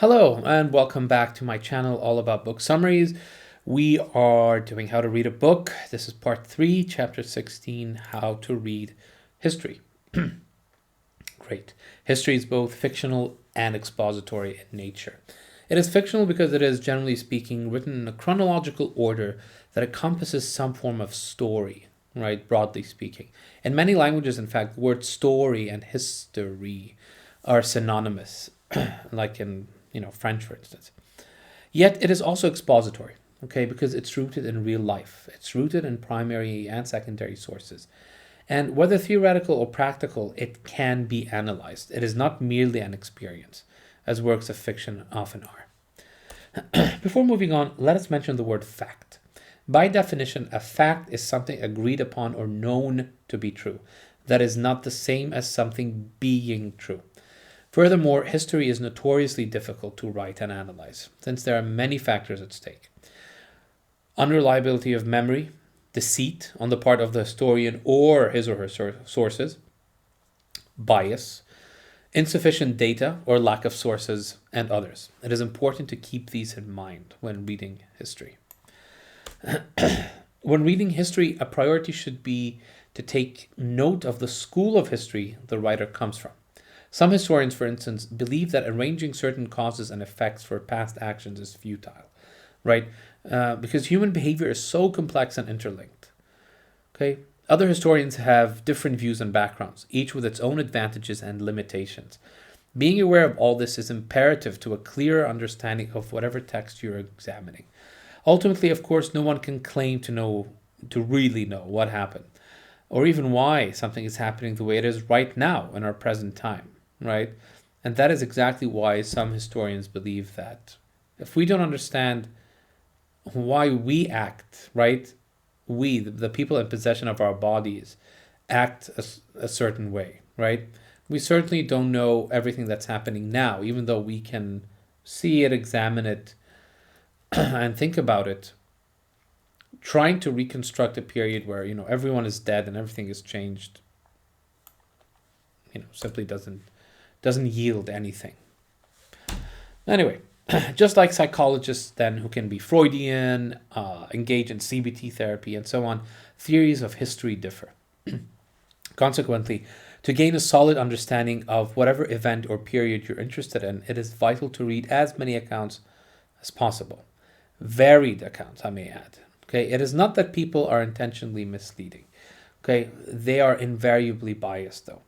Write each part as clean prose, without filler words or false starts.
Hello, and welcome back to my channel all about book summaries. We are doing How to Read a Book. This is part 3, chapter 16, How to Read History. Great. History is both fictional and expository in nature. It is fictional because it is, generally speaking, written in a chronological order that encompasses some form of story, right, broadly speaking. In many languages, in fact, the words story and history are synonymous, like in French, for instance. Yet it is also expository, okay, because it's rooted in real life. It's rooted in primary and secondary sources. And whether theoretical or practical, it can be analyzed. It is not merely an experience, as works of fiction often are. Before moving on, let us mention the word fact. By definition, a fact is something agreed upon or known to be true. That is not the same as something being true. Furthermore, history is notoriously difficult to write and analyze, since there are many factors at stake. Unreliability of memory, deceit on the part of the historian or his or her sources, bias, insufficient data or lack of sources, and others. It is important to keep these in mind when reading history. When reading history, a priority should be to take note of the school of history the writer comes from. Some historians, for instance, believe that arranging certain causes and effects for past actions is futile, right? Because human behavior is so complex and interlinked. Okay. Other historians have different views and backgrounds, each with its own advantages and limitations. Being aware of all this is imperative to a clearer understanding of whatever text you're examining. Ultimately, of course, no one can claim to really know what happened, or even why something is happening the way it is right now in our present time, right? And that is exactly why some historians believe that if we don't understand why we act, right? We, the people in possession of our bodies, act a certain way, right? We certainly don't know everything that's happening now, even though we can see it, examine it, and think about it. Trying to reconstruct a period where, everyone is dead and everything is changed, simply doesn't yield anything. Anyway, just like psychologists then who can be Freudian, engage in CBT therapy and so on, theories of history differ. Consequently, to gain a solid understanding of whatever event or period you're interested in, it is vital to read as many accounts as possible. Varied accounts, I may add. Okay, it is not that people are intentionally misleading. Okay, they are invariably biased though,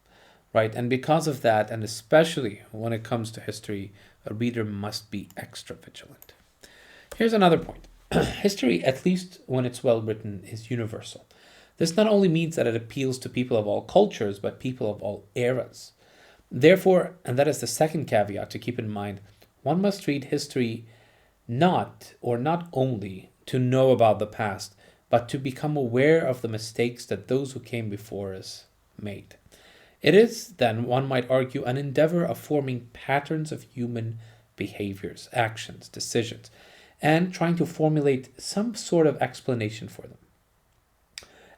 right? And because of that, and especially when it comes to history, a reader must be extra vigilant. Here's another point. History, at least when it's well written, is universal. This not only means that it appeals to people of all cultures, but people of all eras. Therefore, and that is the second caveat to keep in mind, one must read history not only to know about the past, but to become aware of the mistakes that those who came before us made. It is, then, one might argue, an endeavor of forming patterns of human behaviors, actions, decisions, and trying to formulate some sort of explanation for them.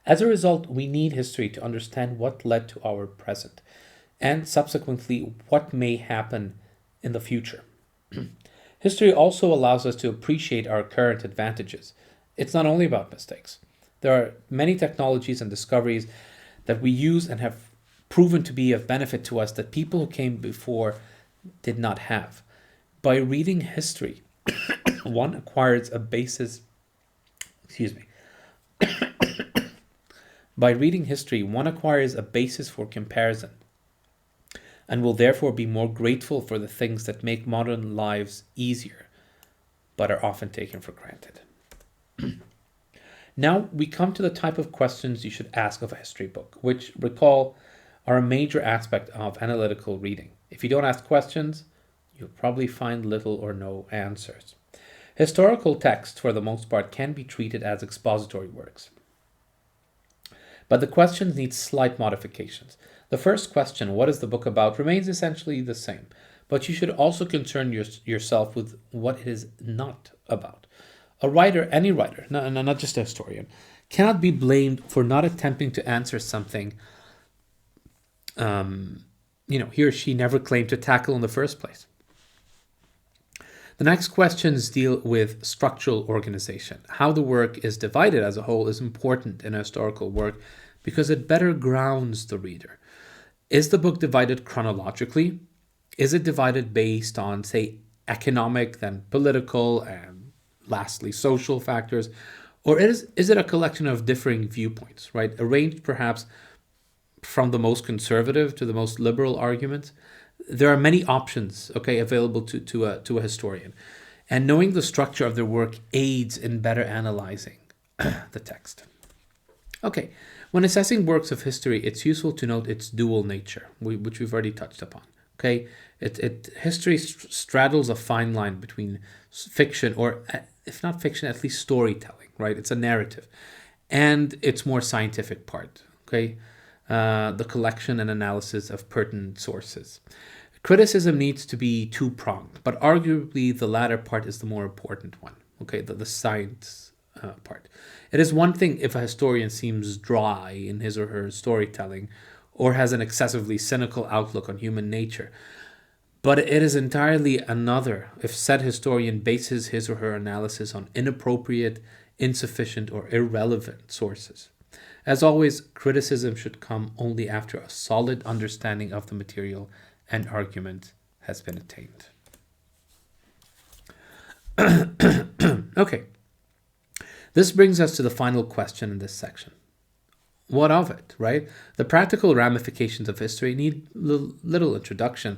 As a result, we need history to understand what led to our present, and subsequently what may happen in the future. History also allows us to appreciate our current advantages. It's not only about mistakes. There are many technologies and discoveries that we use and have proven to be of benefit to us that people who came before did not have. By reading history, one acquires a basis, excuse me. By reading history, one acquires a basis for comparison and will therefore be more grateful for the things that make modern lives easier, but are often taken for granted. Now we come to the type of questions you should ask of a history book, which, recall, are a major aspect of analytical reading. If you don't ask questions, you'll probably find little or no answers. Historical texts, for the most part, can be treated as expository works, but the questions need slight modifications. The first question, what is the book about, remains essentially the same, but you should also concern yourself with what it is not about. A writer, any writer, not just a historian, cannot be blamed for not attempting to answer something he or she never claimed to tackle in the first place. The next questions deal with structural organization. How the work is divided as a whole is important in a historical work because it better grounds the reader. Is the book divided chronologically? Is it divided based on, say, economic, then political, and lastly, social factors? Or is it a collection of differing viewpoints, right? Arranged perhaps from the most conservative to the most liberal arguments? There are many options, okay, available to a historian. And knowing the structure of their work aids in better analyzing the text. Okay, when assessing works of history, it's useful to note its dual nature, which we've already touched upon. Okay, history straddles a fine line between fiction, or if not fiction, at least storytelling. Right, it's a narrative, and its more scientific part. Okay, the collection and analysis of pertinent sources. Criticism needs to be two-pronged, but arguably the latter part is the more important one. Okay, the science part. It is one thing if a historian seems dry in his or her storytelling or has an excessively cynical outlook on human nature. But it is entirely another if said historian bases his or her analysis on inappropriate, insufficient, or irrelevant sources. As always, criticism should come only after a solid understanding of the material and argument has been attained. Okay. This brings us to the final question in this section. What of it, right? The practical ramifications of history need little introduction.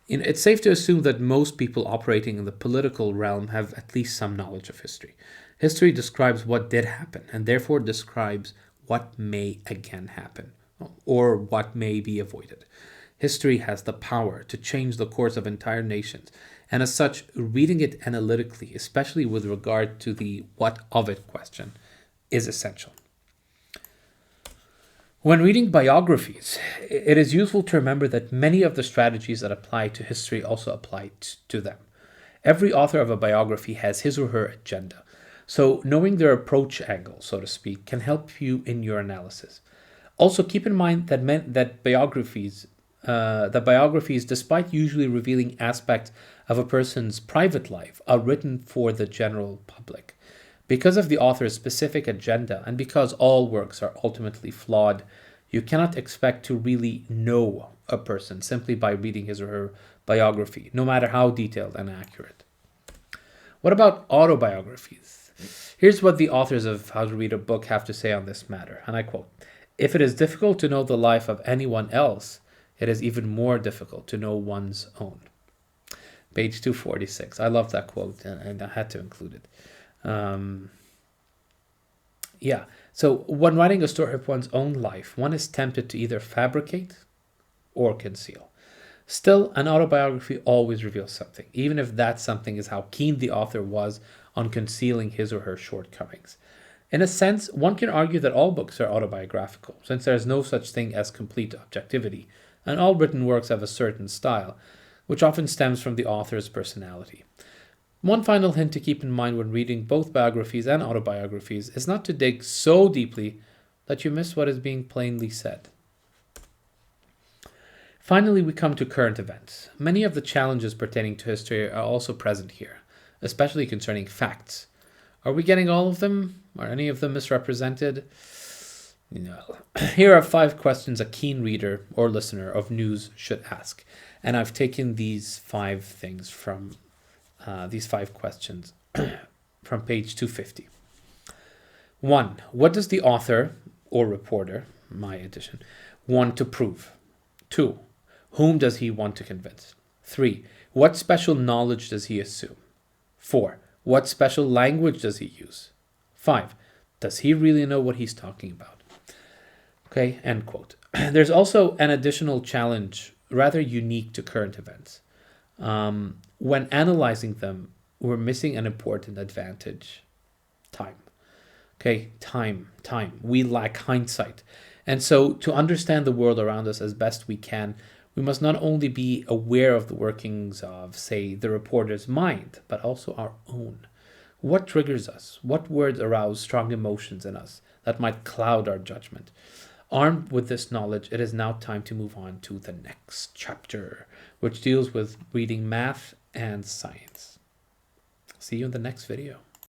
It's safe to assume that most people operating in the political realm have at least some knowledge of history. History describes what did happen and therefore describes what may again happen or what may be avoided. History has the power to change the course of entire nations, and as such, reading it analytically, especially with regard to the what of it question, is essential. When reading biographies, it is useful to remember that many of the strategies that apply to history also apply to them. Every author of a biography has his or her agenda, so knowing their approach angle, so to speak, can help you in your analysis. Also, keep in mind that biographies, despite usually revealing aspects of a person's private life, are written for the general public. Because of the author's specific agenda, and because all works are ultimately flawed, you cannot expect to really know a person simply by reading his or her biography, no matter how detailed and accurate. What about autobiographies? Here's what the authors of How to Read a Book have to say on this matter, and I quote, "If it is difficult to know the life of anyone else, it is even more difficult to know one's own." Page 246. I love that quote, and I had to include it. So when writing a story of one's own life, one is tempted to either fabricate or conceal. Still, an autobiography always reveals something, even if that something is how keen the author was on concealing his or her shortcomings. In a sense, one can argue that all books are autobiographical, since there is no such thing as complete objectivity, and all written works have a certain style, which often stems from the author's personality. One final hint to keep in mind when reading both biographies and autobiographies is not to dig so deeply that you miss what is being plainly said. Finally, we come to current events. Many of the challenges pertaining to history are also present here, especially concerning facts. Are we getting all of them? Are any of them misrepresented? No. Here are 5 questions a keen reader or listener of news should ask. And I've taken these 5 things from these 5 questions from page 250. 1. What does the author or reporter, my edition, want to prove? 2. Whom does he want to convince? 3. What special knowledge does he assume? 4. What special language does he use? 5. Does he really know what he's talking about? Okay, end quote. There's also an additional challenge, rather unique to current events. When analyzing them, we're missing an important advantage: time. Okay, time. We lack hindsight. And so to understand the world around us as best we can, we must not only be aware of the workings of, say, the reporter's mind, but also our own. What triggers us? What words arouse strong emotions in us that might cloud our judgment? Armed with this knowledge, it is now time to move on to the next chapter, which deals with reading math and science. See you in the next video.